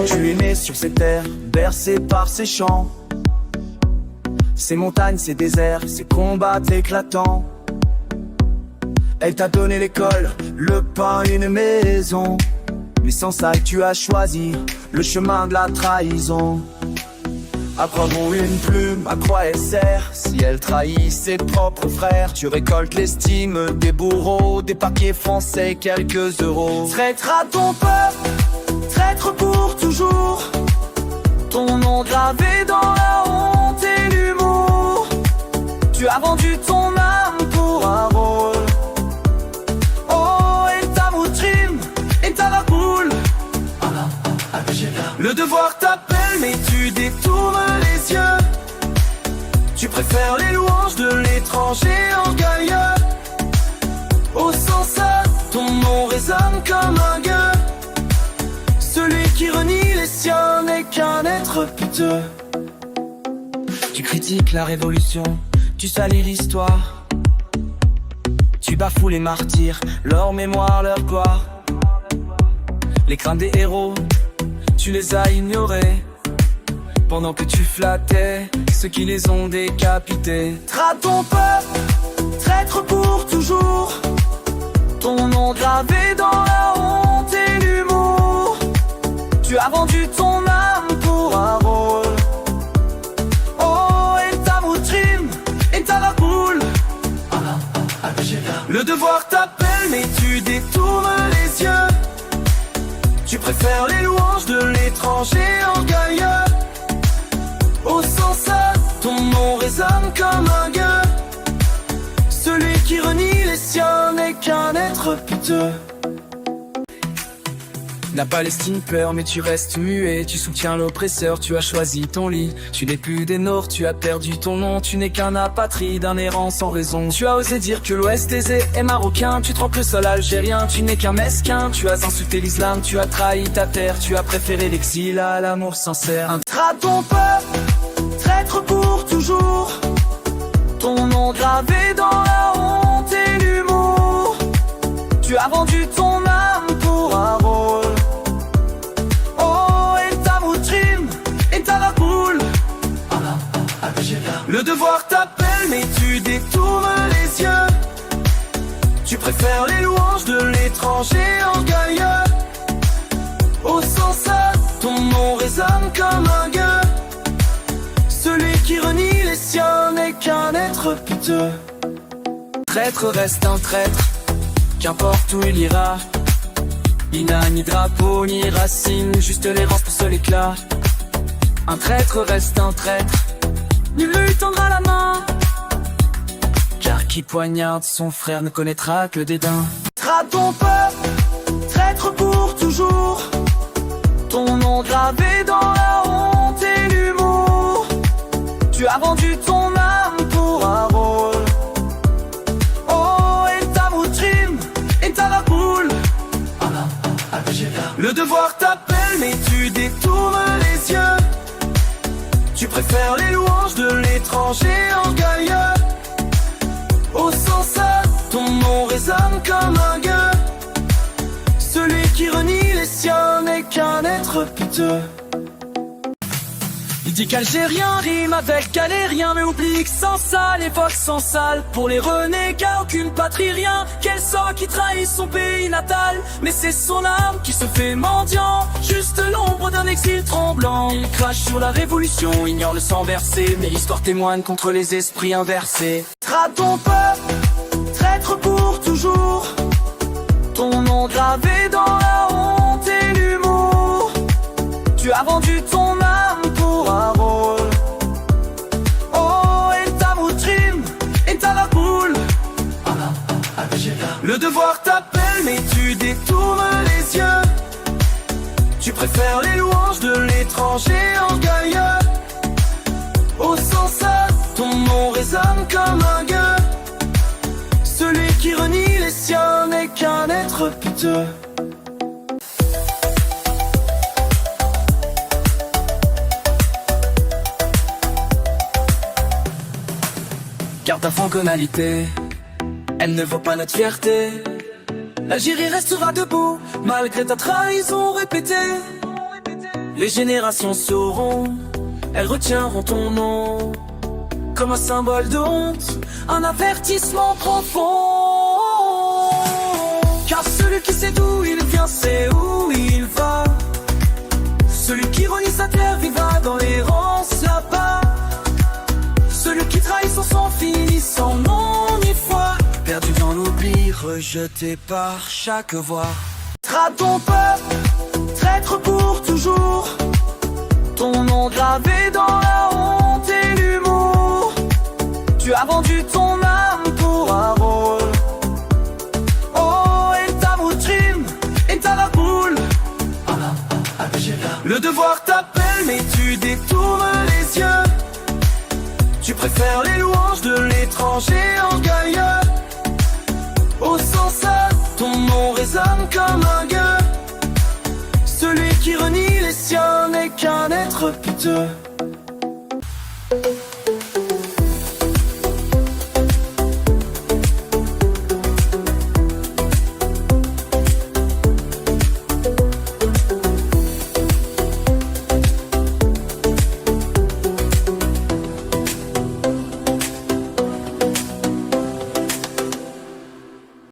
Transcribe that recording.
Tu es né sur ces terres, bercé par ces chants. Ces montagnes, ces déserts, ces combats éclatants. Elle t'a donné l'école, le pain, une maison. Mais sans ça tu as choisi le chemin de la trahison. À quoi vaut une plume, à quoi elle sert si elle trahit ses propres frères? Tu récoltes l'estime des bourreaux, des papiers français, quelques euros. Traître à ton peuple, traître pour toujours. Ton nom gravé dans la honte et l'humour. Tu as vendu ton âme pour un rôle. Oh, et ta moutrime, et ta vapoule. Le devoir t'appelle mais tu détournes les yeux. Tu préfères les louanges de l'étranger orgueilleux. Au sens A, ton nom résonne comme un gueux. Celui qui renie les siens n'est qu'un être piteux. Tu critiques la révolution, tu salis l'histoire. Tu bafoues les martyrs, leur mémoire, leur gloire. Les crânes des héros, tu les as ignorés, pendant que tu flattais ceux qui les ont décapités. Traite ton peuple, traître pour toujours. Ton nom gravé dans la honte et l'humour. Tu as vendu ton âme pour un rôle. Oh, et ta moutrime, et ta vapoule. Le devoir t'appelle mais tu détournes les yeux. Tu préfères les louanges de l'étranger orgueilleux. Au sens A, ton nom résonne comme un gueux. Celui qui renie les siens n'est qu'un être piteux. La Palestine pleure mais tu restes muet. Tu soutiens l'oppresseur, tu as choisi ton lit. Tu n'es plus des nôtres, tu as perdu ton nom. Tu n'es qu'un apatride, un errant sans raison. Tu as osé dire que l'Ouest aisé est marocain. Tu trempes le sol algérien, tu n'es qu'un mesquin. Tu as insulté l'islam, tu as trahi ta terre. Tu as préféré l'exil à l'amour sincère. Traite ton peuple, traître pour toujours. Ton nom gravé dans la honte et l'humour. Tu as vendu ton âme pour un rôle. Le devoir t'appelle mais tu détournes les yeux. Tu préfères les louanges de l'étranger orgueilleux. Au sens A, ton nom résonne comme un gueux. Celui qui renie les siens n'est qu'un être piteux. Traître reste un traître, qu'importe où il ira. Il n'a ni drapeau ni racine, juste l'errance pour seul éclat. Un traître reste un traître, nul ne lui tendra la main. Car qui poignarde son frère ne connaîtra que le dédain. Traite ton peuple, traître pour toujours. Ton nom gravé dans la honte et l'humour. Tu as vendu ton âme pour un rôle. Oh, et ta moutrime, et ta vapoule. Le devoir t'appelle mais tu détournes les yeux. Tu préfères les louanges de l'étranger orgueilleux. Au sens A, ton nom résonne comme un gueux. Celui qui renie les siens n'est qu'un être piteux. Il dit qu'Algérien rime avec galérien, mais oublie que sans ça, l'époque sans sale. Pour les renégats, aucune patrie, rien. Quel sort qui trahit son pays natal. Mais c'est son âme qui se fait mendiant, juste l'ombre d'un exil tremblant. Il crache sur la révolution, ignore le sang versé, mais l'histoire témoigne contre les esprits inversés. Traite ton peuple, traître pour toujours. Ton nom gravé dans la honte et l'humour. Tu as vendu ton âme pour un rôle. Oh, et ta moutrime, et ta vapoule. Le devoir t'appelle mais tu détournes les yeux. Tu préfères les louanges de l'étranger orgueilleux. Au sens A, ton nom résonne comme un gueux. Celui qui renie les siens n'est qu'un être piteux. Car ta franconalité, elle ne vaut pas notre fierté. L'Algérie restera debout, malgré ta trahison répétée. Les générations sauront, elles retiendront ton nom comme un symbole de honte, un avertissement profond. Car celui qui sait d'où il vient sait où il va. Celui qui renie sa terre vivra dans l'errance là-bas. Celui qui trahit son sang finit sans nom ni foi. Perdu dans l'oubli, rejeté par chaque voix. Tra ton peuple, traître pour toujours. Ton nom gravé dans la honte et l'humour. Tu as vendu ton âme pour un rôle. Oh, et ta moutrim, et ta la boule. Le devoir t'appelle, mais tu détournes les yeux. Tu préfères les louanges de l'étranger orgueilleux. Au sens A, ton nom résonne comme un gueux. Celui qui renie les siens n'est qu'un être piteux.